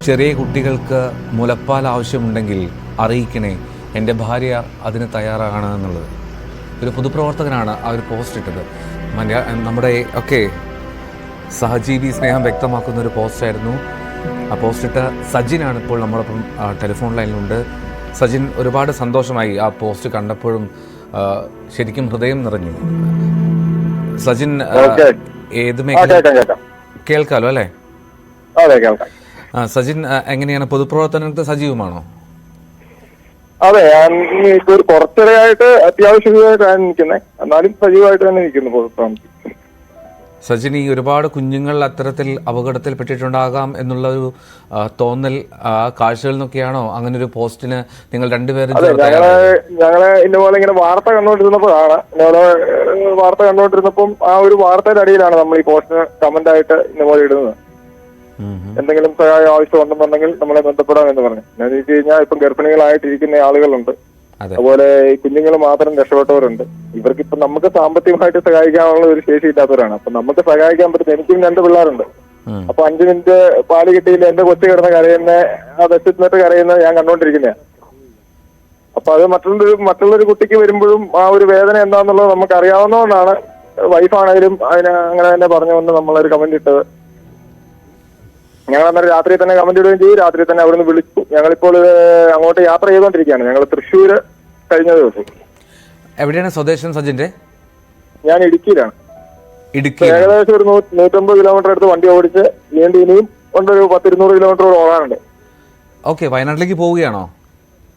ചെറിയ കുട്ടികൾക്ക് മുലപ്പാൽ ആവശ്യമുണ്ടെങ്കിൽ അറിയിക്കണേ, എൻ്റെ ഭാര്യ അതിന് തയ്യാറാണ് എന്നുള്ളത്. ഒരു പൊതുപ്രവർത്തകനാണ് ആ ഒരു പോസ്റ്റ് ഇട്ടത്. നമ്മുടെ ഒക്കെ സഹജീവി സ്നേഹം വ്യക്തമാക്കുന്ന ഒരു പോസ്റ്റായിരുന്നു. ആ പോസ്റ്റ് ഇട്ട സജിനാണ് ഇപ്പോൾ നമ്മളൊപ്പം ടെലിഫോൺ ലൈനിലുണ്ട്. സജിൻ, ഒരുപാട് സന്തോഷമായി ആ പോസ്റ്റ് കണ്ടപ്പോഴും, ശരിക്കും ഹൃദയം നിറഞ്ഞു. സജിൻ, ഏത് മേഖല കേൾക്കാലോ അല്ലേ? സജിൻ, എങ്ങനെയാണ്, പൊതുപ്രവർത്തനത്തിൽ സജീവമാണോ? അതെ, ഞാൻ ഒരു കുറച്ചിടെയായിട്ട് അത്യാവശ്യമായിട്ടാണ് നിൽക്കുന്നത്, എന്നാലും സജീവമായിട്ട് തന്നെ നിൽക്കുന്നു പൊതുപ്രവർത്തനം. സജിൻ, ഈ ഒരുപാട് കുഞ്ഞുങ്ങൾ അത്തരത്തിൽ അപകടത്തിൽപ്പെട്ടിട്ടുണ്ടാകാം എന്നുള്ളൊരു തോന്നൽ കാഴ്ചകളിൽ നിന്നൊക്കെയാണോ അങ്ങനെ ഒരു പോസ്റ്റിന് നിങ്ങൾ രണ്ടുപേരും? ഞങ്ങള് ഇന്നപോലെ ഇങ്ങനെ വാർത്ത കണ്ടുകൊണ്ടിരുന്നപ്പോഴാണ്, ഇന്നപോലെ വാർത്ത കണ്ടുകൊണ്ടിരുന്നപ്പം ആ ഒരു വാർത്തയുടെ അടിയിലാണ് നമ്മൾ ഈ പോസ്റ്റിന് കമന്റ് ആയിട്ട് ഇന്നപോലെ ഇടുന്നത്. എന്തെങ്കിലും സഹായം ആവശ്യമുണ്ടെന്നുണ്ടെങ്കിൽ നമ്മളെ ബന്ധപ്പെടാം എന്ന് പറഞ്ഞു. എന്താണെന്ന് വെച്ച് കഴിഞ്ഞാൽ ഇപ്പം ഗർഭിണികളായിട്ടിരിക്കുന്ന ആളുകളുണ്ട്, അതുപോലെ ഈ കുഞ്ഞുങ്ങൾ മാത്രം രക്ഷപ്പെട്ടവരുണ്ട്. ഇവർക്കിപ്പം നമുക്ക് സാമ്പത്തികമായിട്ട് സഹായിക്കാനുള്ള ഒരു ശേഷി ഇല്ലാത്തവരാണ്. അപ്പൊ നമുക്ക് സഹായിക്കാൻ പറ്റും. എനിക്കും 2 പിള്ളേരുണ്ട്. അപ്പൊ 5 മിനിറ്റ് പാല് കിട്ടിയില്ല, എന്റെ കൊച്ചു കിടന്ന് കരയുന്ന, ആ ബസ്സിട്ട് കരയുന്നത് ഞാൻ കണ്ടോണ്ടിരിക്കുന്നതാണ്. അപ്പൊ അത് മറ്റുള്ളൊരു കുട്ടിക്ക് വരുമ്പോഴും ആ ഒരു വേദന എന്താന്നുള്ളത് നമുക്ക് അറിയാവുന്നതുകൊണ്ടാണ് വൈഫാണെങ്കിലും അതിന് അങ്ങനെ തന്നെ പറഞ്ഞു കൊണ്ട് നമ്മളൊരു കമന്റ് ഇട്ടത്. ഞങ്ങൾ അന്നേരം രാത്രി തന്നെ കമന്റ് ഇടുകയും ചെയ്തു. രാത്രി തന്നെ അവിടുന്ന് വിളിച്ചു. ഞങ്ങളിപ്പോൾ അങ്ങോട്ട് യാത്ര ചെയ്തുകൊണ്ടിരിക്കുകയാണ്. ഞങ്ങൾ തൃശ്ശൂര് കഴിഞ്ഞ ദിവസം. എവിടെയാണ് സ്വദേശം സജിന്റെ? ഞാൻ ഇടുക്കിയിലാണ്. ഏകദേശം ഒരു 150 കിലോമീറ്റർ അടുത്ത് വണ്ടി ഓടിച്ച് വീണ്ടും ഇനിയും കൊണ്ടൊരു 10-200 കിലോമീറ്റർ ഓടാനുണ്ട്. ഓക്കെ, വയനാട്ടിലേക്ക് പോവുകയാണോ?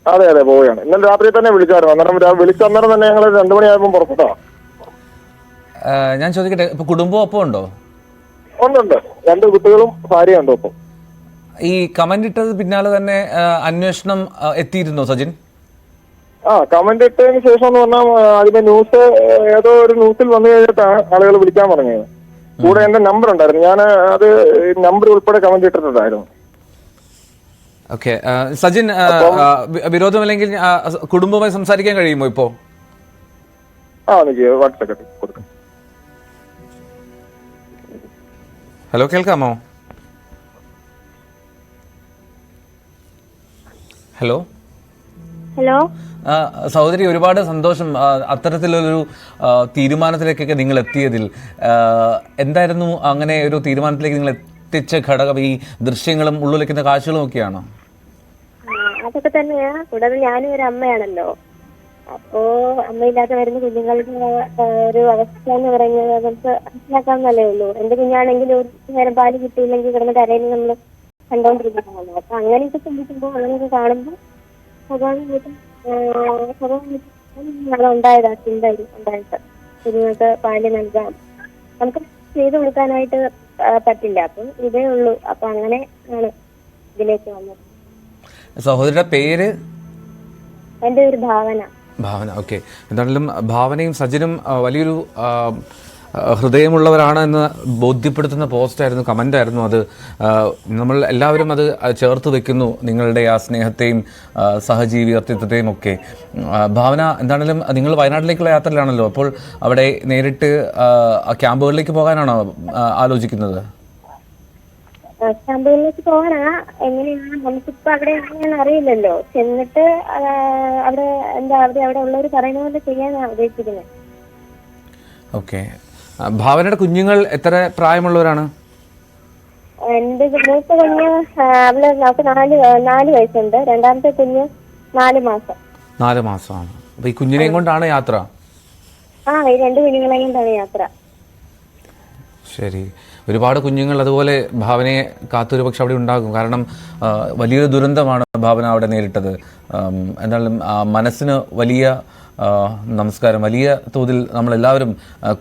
അതെ അതെ, പോവുകയാണ്. ഇന്നലെ രാത്രി തന്നെ വിളിച്ചായിരുന്നു. അന്നേരം വിളിച്ചന്നേരം തന്നെ ഞങ്ങൾ 2 മണിയായപ്പോൾ പുറപ്പെട്ടോ. ഞാൻ ചോദിക്കട്ടെ, ഇപ്പൊ കുടുംബം ഒപ്പം ഉണ്ടോ? ഉണ്ട്, 2 കുട്ടികളും ഭാര്യയും ഉണ്ട് ഒപ്പം. ഈ കമന്റ് ഇട്ടത് പിന്നാലെ തന്നെ അന്വേഷണം എത്തിയിരുന്നോ സജിൻ? കമന്റ് ഇട്ടതിന് ശേഷം എന്ന് പറഞ്ഞാൽ അതിന്റെ ന്യൂസ് ഏതോ ഒരു ന്യൂസിൽ വന്നു കഴിഞ്ഞിട്ടാണ് ആളുകൾ വിളിക്കാൻ തുടങ്ങിയത്. കൂടെ എന്റെ നമ്പർ ഉണ്ടായിരുന്നു, ഞാൻ അത് നമ്പർ ഉൾപ്പെടെ കമന്റ് ഇട്ടിട്ടുണ്ടായിരുന്നു. ഓക്കെ സജിൻ, വിരോധമല്ലെങ്കിൽ കുടുംബവുമായി സംസാരിക്കാൻ കഴിയുമോ ഇപ്പോ? എനിക്ക് വാട്സാപ്പ് കൊടുക്കാം. ഹലോ, കേൾക്കാമോ? ഹലോ. സഹോദരി, ഒരുപാട് സന്തോഷം അത്തരത്തിലൊരു തീരുമാനത്തിലേക്കൊക്കെ നിങ്ങൾ എത്തിയതിൽ. എന്തായിരുന്നു അങ്ങനെ ഒരു തീരുമാനത്തിലേക്ക് നിങ്ങൾ എത്തിച്ച ഘടകം? ഈ ദൃശ്യങ്ങളും ഉള്ളിലേക്കുന്ന കാഴ്ചകളും ഒക്കെയാണോ? അതൊക്കെ തന്നെയാ. കൂടാതെ ഞാനും ഒരു അമ്മയാണല്ലോ. അപ്പോ അമ്മയില്ലാതെ വരുന്ന കുഞ്ഞുങ്ങളുടെ ഒരു അവസ്ഥ എന്ന് പറയുന്നത് നമുക്ക് മനസ്സിലാക്കാവുന്നല്ലേ ഉള്ളൂ. എന്റെ കുഞ്ഞാണെങ്കിൽ ഒരു നേരം പാല് കിട്ടിയില്ലെങ്കിൽ കിടന്ന് കരയിൽ നമ്മൾ കണ്ടോണ്ടിരിക്കുന്നതാണല്ലോ. അപ്പൊ അങ്ങനെയൊക്കെ ചിന്തിക്കുമ്പോൾ, അങ്ങനെയൊക്കെ കാണുമ്പോൾ സ്വാഭാവികമായിട്ടും ഉണ്ടായതാ ചിന്ത ഉണ്ടായിട്ട് കുഞ്ഞുങ്ങൾക്ക് പാല് നൽകാം, നമുക്ക് ചെയ്തു കൊടുക്കാനായിട്ട് പറ്റില്ല. അപ്പം ഇതേ ഉള്ളൂ. അപ്പൊ അങ്ങനെ ആണ് ഇതിലേക്ക് വന്നത്. സഹോദരിയുടെ പേര്? എന്റെ പേര് ഭാവന. ഭാവന, ഓക്കെ. എന്തായാലും ഭാവനയും സജിനും വലിയൊരു ഹൃദയമുള്ളവരാണ് എന്ന് ബോധ്യപ്പെടുത്തുന്ന പോസ്റ്റായിരുന്നു, കമൻ്റായിരുന്നു അത്. നമ്മൾ എല്ലാവരും അത് ചേർത്ത് വെക്കുന്നു, നിങ്ങളുടെ ആ സ്നേഹത്തെയും സഹജീവിത്വത്തെയും ഒക്കെ. ഭാവന, എന്താണെങ്കിലും നിങ്ങൾ വയനാട്ടിലേക്കുള്ള യാത്രയിലാണല്ലോ. അപ്പോൾ അവിടെ നേരിട്ട് ക്യാമ്പുകളിലേക്ക് പോകാനാണോ ആലോചിക്കുന്നത്? ക്യാമ്പുകളിലേക്ക് പോകാനാ. എങ്ങനെയാണ് നമുക്കിപ്പോ അവിടെ എങ്ങനെയാണെന്ന് അറിയില്ലല്ലോ. ചെന്നിട്ട് അവിടെ അവിടെ ഉള്ളവർ പറയുന്ന പോലെ ചെയ്യാനാണ് ഉദ്ദേശിക്കുന്നത്. ഓക്കെ. ഭാവനയുടെ കുഞ്ഞുങ്ങൾ എത്ര പ്രായമുള്ളവരാണ്? എന്റെ മൂത്ത കുഞ്ഞ് അവള് നമുക്ക് 4 വയസ്സുണ്ട്. രണ്ടാമത്തെ കുഞ്ഞ് 4 മാസം. 4 മാസമാണ്. അപ്പൊ ഈ കുഞ്ഞിനെയും കൊണ്ടാണ് യാത്ര? ഈ 2 കുഞ്ഞുങ്ങളെയും കൊണ്ടാണ് യാത്ര. ശരി. ഒരുപാട് കുഞ്ഞുങ്ങൾ അതുപോലെ ഭാവനയെ കാത്തൊരു പക്ഷെ അവിടെ ഉണ്ടാകും. കാരണം വലിയൊരു ദുരന്തമാണ് ഭാവന അവിടെ നേരിട്ടത്. എന്തായാലും മനസ്സിന് വലിയ നമസ്കാരം, വലിയ തോതിൽ നമ്മളെല്ലാവരും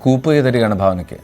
കൂപ്പ് ചെയ്ത് തരികയാണ് ഭാവനയ്ക്ക്.